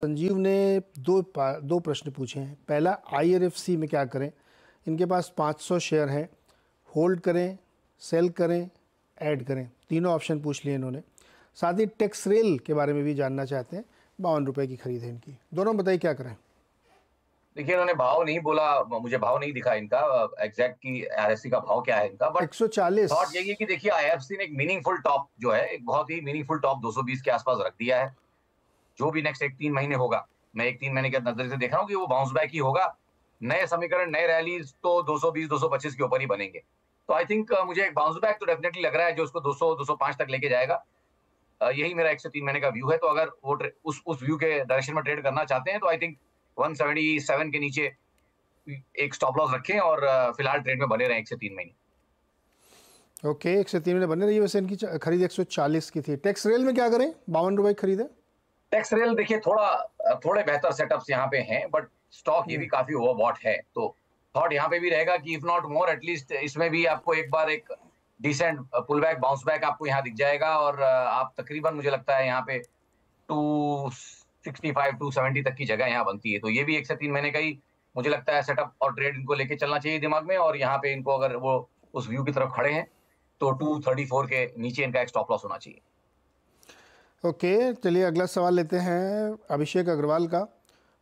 संजीव ने दो प्रश्न पूछे हैं। पहला, IRFC में क्या करें? इनके पास 500 शेयर हैं, होल्ड करें, सेल करें, ऐड करें, तीनों ऑप्शन पूछ लिए इन्होंने। साथ ही टेक्स रेल के बारे में भी जानना चाहते हैं। 52 रुपये की खरीद है इनकी। दोनों बताइए क्या करें। देखिए, इन्होंने भाव नहीं बोला, मुझे भाव नहीं दिखा इनका एग्जैक्ट की RSC का भाव क्या है इनका, बट 140। थॉट यही है कि देखिए IRFC ने एक मीनिंगफुल टॉप जो है, एक बहुत ही मीनिंगफुल टॉप 220 के आसपास रख दिया है। जो भी नेक्स्ट 1-3 महीने होगा, मैं 1-3 महीने के नजर से देख रहा हूँ कि वो बाउंस बैक ही होगा। नए समीकरण, नए रैलीज तो 220-225 के ऊपर ही बनेंगे। तो आई थिंक मुझे एक बाउंस बैक तो डेफिनेटली लग रहा है, जो उसको 200-205 तक लेके जाएगा। यही मेरा 1 से 3 महीने का व्यू है। तो अगर वो उस व्यू के डायरेक्शन में ट्रेड करना चाहते हैं तो आई थिंक 177 के नीचे एक स्टॉप लॉस रखें और फिलहाल ट्रेड में बने रहें 1 से 3 महीने। ओके, 1 से 3 महीने बने रही। वैसे इनकी खरीद 140 की थी। टैक्स रेल में क्या करें? 52 रुपये की खरीद है। टैक्स रेल देखिए, थोड़े बेहतर सेटअप्स यहाँ पे हैं, बट स्टॉक ये भी काफी ओवरबॉट है। तो थॉट यहाँ पे भी रहेगा कि इफ नॉट मोर, एटलीस्ट इसमें भी आपको एक बार एक decent pull back, bounce back आपको यहाँ दिख जाएगा और आप तकरीबन, मुझे लगता है यहाँ पे 265-270 तक की जगह यहाँ बनती है। तो ये भी 1 से 3 महीने का ही मुझे लगता है सेटअप और ट्रेड इनको लेके चलना चाहिए दिमाग में। और यहाँ पे इनको अगर वो उस व्यू की तरफ खड़े हैं तो 234 के नीचे इनका एक स्टॉप लॉस होना चाहिए। ओके, चलिए अगला सवाल लेते हैं अभिषेक अग्रवाल का।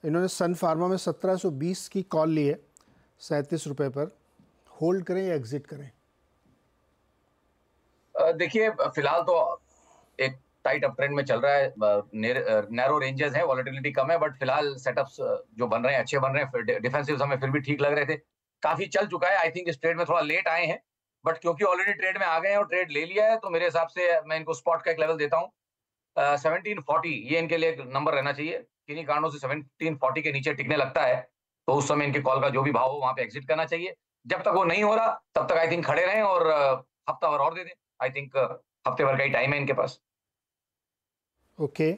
इन्होंने सन फार्मा में 1720 की कॉल ली है 37 रुपये पर। होल्ड करें या एग्जिट करें? देखिए, फिलहाल तो एक टाइट अप ट्रेंड में चल रहा है। नैरो रेंजेस है, वॉलेटिलिटी कम है, बट फिलहाल सेटअप्स जो बन रहे हैं अच्छे बन रहे हैं। डिफेंसिव हमें फिर भी ठीक लग रहे थे। काफी चल चुका है। आई थिंक इस ट्रेड में थोड़ा लेट आए हैं, बट क्योंकि ऑलरेडी ट्रेड में आ गए हैं और ट्रेड ले लिया है, तो मेरे हिसाब से मैं इनको स्पॉट का एक लेवल देता हूँ 1740। ये इनके लिए एक नंबर रहना चाहिए। किन्हीं कारणों से 1740 के नीचे टिकने लगता है तो उस समय इनके कॉल का जो भी भाव हो वहां पे एग्जिट करना चाहिए। जब तक वो नहीं हो रहा तब तक आई थिंक खड़े रहें और हफ्ता भर और दे दें। आई थिंक हफ्ते भर का ही टाइम है इनके पास। ओके।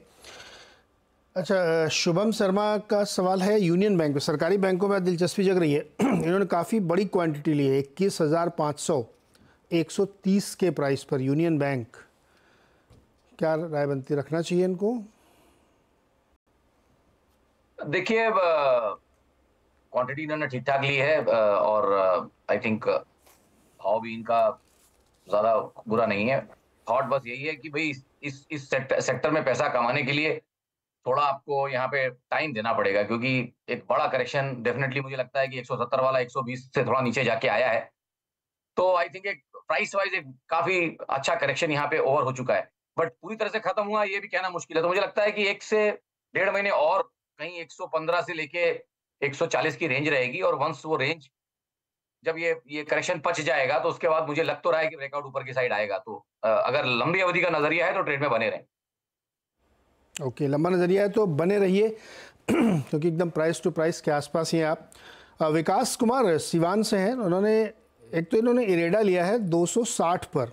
अच्छा, शुभम शर्मा का सवाल है यूनियन बैंक में। सरकारी बैंकों में दिलचस्पी जग रही है। इन्होंने काफ़ी बड़ी क्वांटिटी ली है, 21,500, 130 के प्राइस पर यूनियन बैंक। क्या राय बनती, रखना चाहिए इनको? देखिए, क्वांटिटी इन्होंने ठीक ठाक ली है और आई थिंक भाव भी इनका ज्यादा बुरा नहीं है। थॉट बस यही है कि भाई इस सेक्टर में पैसा कमाने के लिए थोड़ा आपको यहाँ पे टाइम देना पड़ेगा, क्योंकि एक बड़ा करेक्शन डेफिनेटली मुझे लगता है कि 170 वाला 120 से थोड़ा नीचे जाके आया है। तो आई थिंक एक प्राइस वाइज एक काफी अच्छा करेक्शन यहाँ पे ओवर हो चुका है, बट पूरी तरह से खत्म हुआ ये भी कहना मुश्किल है। तो मुझे लगता है कि 1 से 1.5 महीने और कहीं 115 से लेके 140 की रेंज रहेगी। और वंस वो रेंज, जब ये करेक्शन पच जाएगा तो उसके बाद मुझे लग तो रहा है कि ब्रेकआउट ऊपर की साइड आएगा। तो अगर लंबी अवधि का नजरिया है तो ट्रेड में बने रहें। ओके, लंबा नज़रिया है तो बने रहिए क्योंकि एकदम प्राइस टू प्राइस के आसपास ही हैं आप। विकास कुमार सिवान से हैं। इन्होंने इरेडा लिया है 260 पर,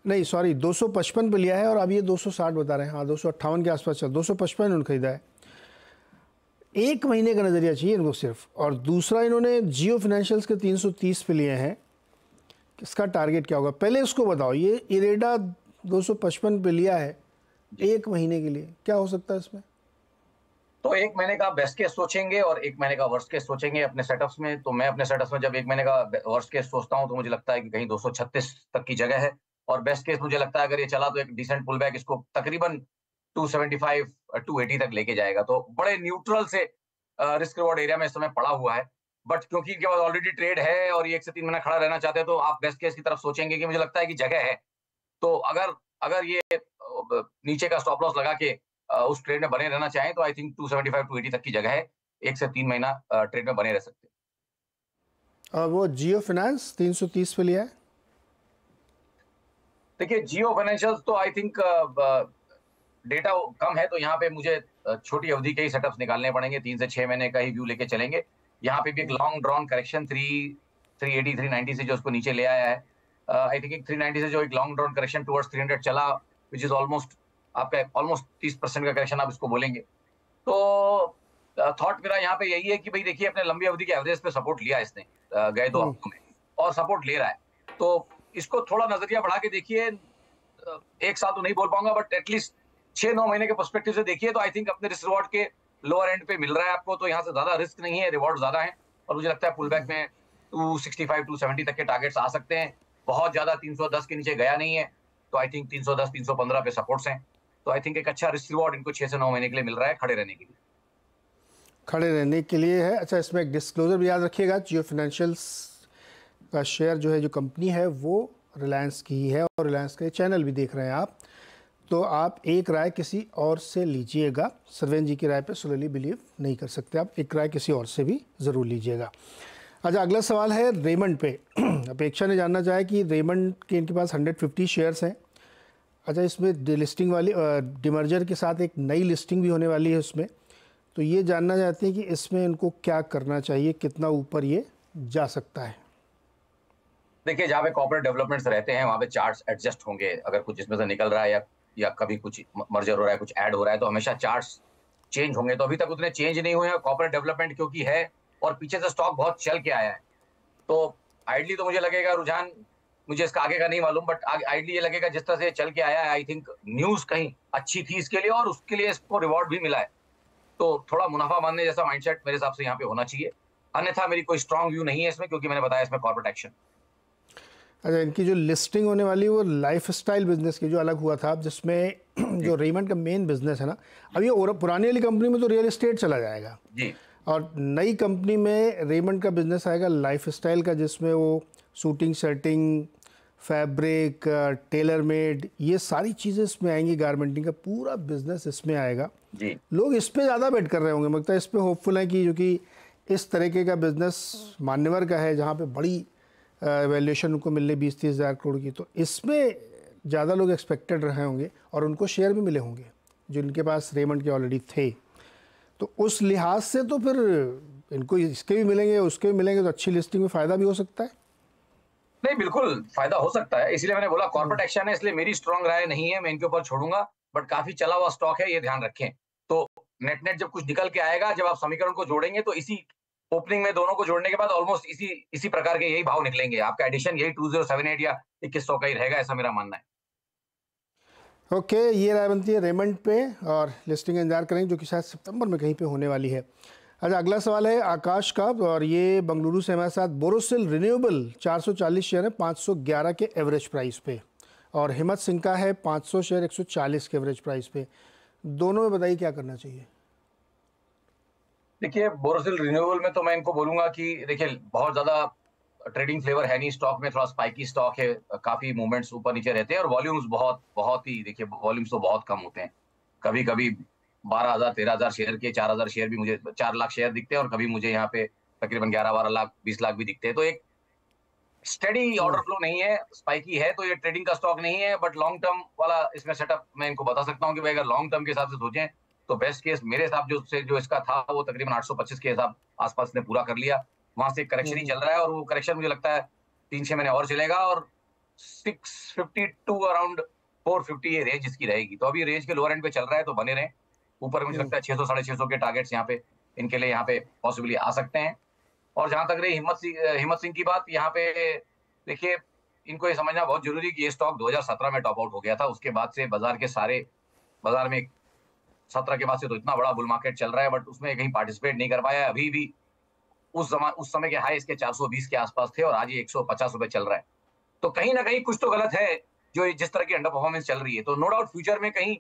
नहीं सॉरी 255 पर लिया है और अब ये 260 बता रहे हैं। हाँ, 258 के आसपास चल, 255 इन्होंने खरीदा है। 1 महीने का नज़रिया चाहिए इनको सिर्फ। और दूसरा, इन्होंने जियो फाइनेंशियल्स के 330 पे लिए हैं। इसका टारगेट क्या होगा पहले इसको बताओ। ये इरेडा 255 पे लिया है 1 महीने के लिए, क्या हो सकता है इसमें? तो 1 महीने का बेस्ट केस सोचेंगे और 1 महीने का वर्स्ट केस सोचेंगे अपने सेटअप्स में। तो मैं अपने सेटअप्स में जब 1 महीने का वर्स्ट केस सोचता हूं तो मुझे लगता है कि कहीं 236 तक की जगह है। और बेस्ट केस मुझे लगता है अगर ये चला तो एक डिसेंट पुल बैक इसको तकरीबन 275 280 तक लेके जाएगा। तो बड़े न्यूट्रल से रिस्क रिवॉर्ड एरिया में इस समय पड़ा हुआ है। बट क्योंकि इनके पास ऑलरेडी ट्रेड है और ये 1 से 3 महीना खड़ा रहना चाहते हैं, तो आप बेस्ट केस की तरफ सोचेंगे कि मुझे लगता है कि जगह है। तो अगर अगर ये नीचे का स्टॉप लॉस लगा के उस ट्रेड में बने रहना चाहें तो आई थिंक 275-280 तक की जगह है। 1 से 3 महीना ट्रेड में बने रह सकते हैं। और वो जियो फाइनेंस 330 पे लिया है। देखिए, जियो फाइनेंशियल तो आई थिंक डेटा कम है, तो यहाँ पे मुझे छोटी अवधि के ही सेटअप्स निकालने पड़ेंगे। 3 से 6 महीने का ही व्यू लेके चलेंगे। यहाँ पे भी एक लॉन्ग ड्रॉन करेक्शन 380 390 से जो उसको नीचे ले आया है। आई थिंक 390 से जो एक लॉन्ग ड्रॉन करेक्शन टुवर्ड्स 300 चला, विच इज ऑलमोस्ट आपका ऑलमोस्ट 30% का करेक्शन आप इसको बोलेंगे। तो थॉट मेरा यहाँ पे यही है कि भाई देखिए, अपने लंबी अवधि के एवरेज पे सपोर्ट लिया इसने गए 2 हफ्तों में और सपोर्ट ले रहा है। तो इसको थोड़ा नजरिया बढ़ा के देखिए। 1 साल तो नहीं बोल पाऊंगा, बट एटलीस्ट 6-9 महीने के पर्सपेक्टिव से देखिए तो आई थिंक अपने रिस्क रिवॉर्ड के लोअर एंड पे मिल रहा है आपको, तो यहाँ से ज्यादा रिस्क नहीं है, रिवॉर्ड ज्यादा है। और मुझे लगता है पुल बैक में 265 270 तक के टारगेट्स आ सकते हैं। बहुत ज्यादा 310 के नीचे गया नहीं है, तो आई थिंक 310 315 पे सपोर्ट्स हैं। तो आई थिंक एक अच्छा रिस्क रिवॉर्ड इनको 6 से 9 महीने के लिए मिल रहा है खड़े रहने के लिए। खड़े रहने के लिए है। अच्छा, इसमें एक डिस्क्लोजर भी याद रखिएगा, जियो फाइनेंशियल्स का शेयर जो है, जो कंपनी है वो रिलायंस की ही है, और रिलायंस का चैनल भी देख रहे हैं आप, तो आप एक राय किसी और से लीजिएगा। सरवेन जी की राय पे सोलली बिलीव नहीं कर सकते आप, एक राय किसी और से भी ज़रूर लीजिएगा। अच्छा, अगला सवाल है रेमंड पे। अपेक्षा ने जानना चाहा कि रेमंड के इनके पास 150 शेयर्स हैं। अच्छा, इसमें डिलिस्टिंग वाली डिमर्जर के साथ एक नई लिस्टिंग भी होने वाली है उसमें, तो ये जानना चाहते हैं कि इसमें इनको क्या करना चाहिए, कितना ऊपर ये जा सकता है। देखिए, जहाँ पे कॉर्पोरेट डेवलपमेंट्स रहते हैं वहाँ पे चार्ट्स एडजस्ट होंगे। अगर कुछ इसमें से निकल रहा है या कभी कुछ मर्जर हो रहा है, कुछ ऐड हो रहा है, तो हमेशा चार्ट्स चेंज होंगे। तो अभी तक उतने चेंज नहीं हुए हैं कॉर्पोरेट डेवलपमेंट क्योंकि है, और पीछे से स्टॉक बहुत चल के आया है। तो आइडली तो मुझे लगेगा रुझान, मुझे इसका आगे का नहीं मालूम, बट आइडली ये लगेगा जिस तरह से चल के आया है, आई थिंक न्यूज कहीं अच्छी थी इसके लिए और उसके लिए इसको रिवॉर्ड भी मिला है। तो थोड़ा मुनाफा मानने जैसा माइंडसेट मेरे हिसाब से यहाँ पे होना चाहिए। अन्यथा मेरी कोई स्ट्रांग व्यू नहीं है इसमें, क्योंकि मैंने बताया इसमें कॉर्पोरेट एक्शन। अच्छा, इनकी जो लिस्टिंग होने वाली है वो लाइफस्टाइल बिजनेस की जो अलग हुआ था, जिसमें जो रेमंड का मेन बिजनेस है ना, अब ये और पुरानी वाली कंपनी में तो रियल एस्टेट चला जाएगा जी, और नई कंपनी में रेमंड का बिजनेस आएगा लाइफस्टाइल का, जिसमें वो shooting, shirting, fabric, tailor made, ये सारी चीज़ें इसमें आएंगी। गारमेंटिंग का पूरा बिजनेस इसमें आएगा जी। लोग इस पे ज़्यादा बेट कर रहे होंगे, मुझे लगता है इस पे होपफुल है कि क्योंकि इस तरीके का बिजनेस मान्यवर का है जहाँ पे बड़ी वैल्यूएशन उनको मिल रही 20-30 हज़ार करोड़ की, तो इसमें ज़्यादा लोग एक्सपेक्टेड रहे होंगे और उनको शेयर भी मिले होंगे जो इनके पास रेमंड के ऑलरेडी थे। तो उस लिहाज से तो फिर इनको इसके भी मिलेंगे, उसके भी मिलेंगे, तो अच्छी लिस्टिंग में फ़ायदा भी हो सकता है। नहीं, बिल्कुल फायदा हो सकता है, इसीलिए मैंने बोला कॉर्पोरेट एक्शन है, इसलिए मेरी स्ट्रांग राय नहीं है, मैं इनके ऊपर छोड़ूंगा। बट काफी चला हुआ स्टॉक है, ये ध्यान रखें। तो नेट नेट जब कुछ निकल के आएगा, जब आप समीकरण को जोड़ेंगे तो इसी ओपनिंग में दोनों को जोड़ने के बाद ऑलमोस्ट इसी इसी प्रकार के यही भाव निकलेंगे। आपका एडिशन यही 2078 या 2100 का ही रहेगा, ऐसा मेरा मानना है। ओके, ये राय बनती है रेमंड पे, और लिस्टिंग इंतजार करेंगे जो कि शायद सितंबर में कहीं पे होने वाली है। अच्छा, अगला सवाल है आकाश का, और ये बेंगलुरु से हमारे साथ। बोरोसिल रिन्यूएबल 440 शेयर है 511 के एवरेज प्राइस पे, और हिम्मत सिंह का है 500 शेयर 140 के एवरेज प्राइस पे। दोनों में बताइए क्या करना चाहिए। देखिए, बोरोसिल रिन्यूएबल में तो मैं इनको बोलूंगा कि देखिए बहुत ज्यादा ट्रेडिंग फ्लेवर है नहीं स्टॉक में, थोड़ा स्पाइकी स्टॉक है, काफी मूवमेंट्स ऊपर नीचे रहते हैं और वॉल्यूम्स बहुत बहुत ही, देखिए वॉल्यूम्स तो बहुत कम होते हैं। कभी कभी 12,000 13,000 शेयर के 4,000 शेयर भी, मुझे 4 लाख शेयर दिखते हैं, और कभी मुझे यहाँ पे तकरीबन 11-12 लाख 20 लाख भी दिखते हैं। तो एक स्टेडी ऑर्डर फ्लो नहीं है, स्पाइकी है, तो ये ट्रेडिंग का स्टॉक नहीं है। बट लॉन्ग टर्म वाला इसमें सेटअप मैं इनको बता सकता हूँ कि भाई अगर लॉन्ग टर्म के हिसाब से सोचें तो बेस्ट केस मेरे हिसाब जो इसका था वो तकरीबन 825 के हिसाब आसपास ने पूरा कर लिया। वहां से करेक्शन ही चल रहा है, और वो करेक्शन मुझे लगता है 3-6 महीने और चलेगा, और 650 टू अराउंड 450 ये रेंज इसकी रहेगी। तो अभी रेंज के लोअर एंड पे चल रहा है, तो बने रहे ऊपर। मुझे लगता है 600 650 के टारगेट्स यहाँ पे इनके लिए यहाँ पे पॉसिबली आ सकते हैं। और जहां तक रही हिम्मत सिंह की बात, यहाँ पे देखिए इनको ये समझना बहुत जरूरी है कि ये स्टॉक 2017 में टॉप आउट हो गया था। उसके बाद से बाजार में 17 के बाद से तो इतना बड़ा बुल मार्केट चल रहा है, बट उसमें कहीं पार्टिसिपेट नहीं कर पाया है। अभी भी उस समय के हाई इसके 420 के आसपास थे, और आज ये 150 रुपए चल रहा है। तो कहीं ना कहीं कुछ तो गलत है जो जिस तरह की अंडर परफॉर्मेंस चल रही है। तो नो डाउट फ्यूचर में कहीं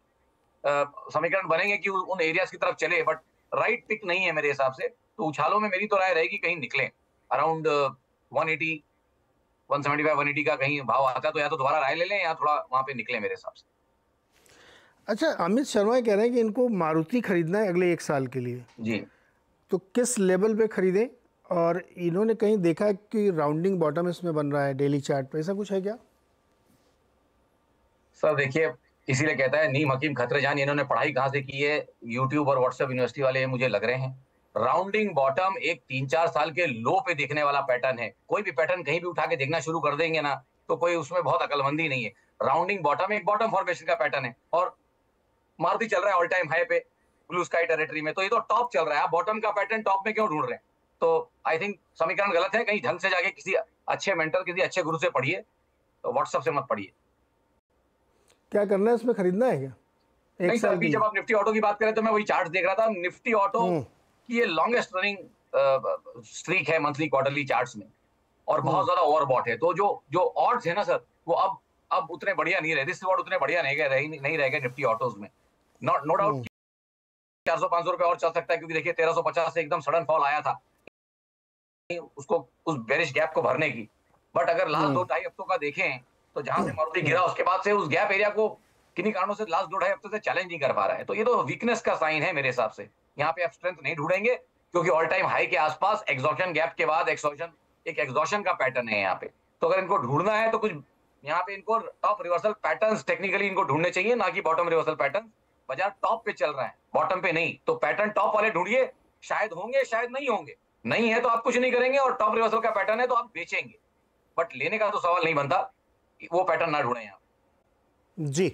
समीकरण बनेंगे कि उन एरियाज की तरफ चले, बट राइट पिक नहीं है मेरे हिसाब से। तो उछालों में मेरी तो राय रहेगी कहीं निकले अराउंड 180 175 180 का कहीं भाव आता है, तो या तो दोबारा राय ले लें या थोड़ा वहां पे निकले मेरे हिसाब से। अच्छा, अमित शर्मा कह रहे हैं कि इनको मारुति खरीदना है अगले 1 साल के लिए, जी, तो किस लेवल पे खरीदें? और इन्होंने कहीं देखा कि राउंडिंग बॉटम इसमें बन रहा है डेली चार्ट पे, ऐसा कुछ है क्या? सर देखिए, इसीलिए कहता है नीम हकीम खतरे जान। इन्होंने पढ़ाई कहाँ से की है? यूट्यूब और व्हाट्सएप यूनिवर्सिटी वाले मुझे लग रहे हैं। राउंडिंग बॉटम एक 3-4 साल के लो पे देखने वाला पैटर्न है। कोई भी पैटर्न कहीं भी उठा के देखना शुरू कर देंगे ना, तो कोई उसमें बहुत अकलमंदी नहीं है। राउंडिंग बॉटम एक बॉटम फॉर्मेशन का पैटर्न है, और मारुति चल रहा है ऑल टाइम हाई पे ब्लू स्काई टेरिटरी में, तो ये तो टॉप चल रहा है। आप बॉटम का पैटर्न टॉप में क्यों ढूंढ रहे हैं? तो आई थिंक समीकरण गलत है। कहीं ढंग से जाके किसी अच्छे मेंटर, किसी अच्छे गुरु से पढ़िए, तो व्हाट्सएप से मत पढ़िए। क्या करना है इसमें, खरीदना है क्या? एक नहीं सर, साल अभी के जब लिए। आप निफ्टी ऑटो की बात करें तो मैं वही चार्ट देख रहा था, निफ्टी ऑटो की ये लॉन्गेस्ट रनिंग स्ट्रीक है मंथली क्वार्टरली चार्ट्स में, और बहुत ज्यादा ओवरबॉट है। तो जो जो ऑड्स है ना सर, वो अब उतने बढ़िया नहीं रहे, रिस्क रिवॉर्ड उतने बढ़िया नहीं रह गए निफ्टी ऑटोज में। नो डाउट 400-500 रुपए और चल सकता है, क्योंकि देखिए 1350 से एकदम सडन फॉल आया था उसको, उस बेरिश गैप को भरने की। बट अगर लास्ट 2-2.5 हफ्तों का देखें तो जहां से मारुति गिरा उसके बाद से उस गैप एरिया को किन्हीं कारणों से लास्ट 2-2.5 हफ्ते से चैलेंज नहीं कर पा रहा है। तो ये तो वीकनेस का साइन है मेरे हिसाब से। यहाँ पे आप स्ट्रेंथ नहीं ढूंढेंगे, क्योंकि ऑल टाइम हाई के आसपास एक्सॉशन गैप के बाद एक्सॉशन का पैटर्न है यहाँ पे। तो अगर इनको ढूंढना है तो कुछ यहाँ पे इनको टॉप रिवर्सल पैटर्न्स टेक्निकली इनको ढूंढने चाहिए, ना कि बॉटम रिवर्सल पैटर्न। बाजार टॉप पे चल रहा है, बॉटम पे नहीं। तो पैटर्न टॉप वाले ढूंढिए, शायद होंगे शायद नहीं होंगे। नहीं है तो आप कुछ नहीं करेंगे, और टॉप रिवर्सल का पैटर्न है तो आप बेचेंगे। बट लेने का तो सवाल नहीं बनता, वो पैटर्न ना ढूंढे यहाँ। जी।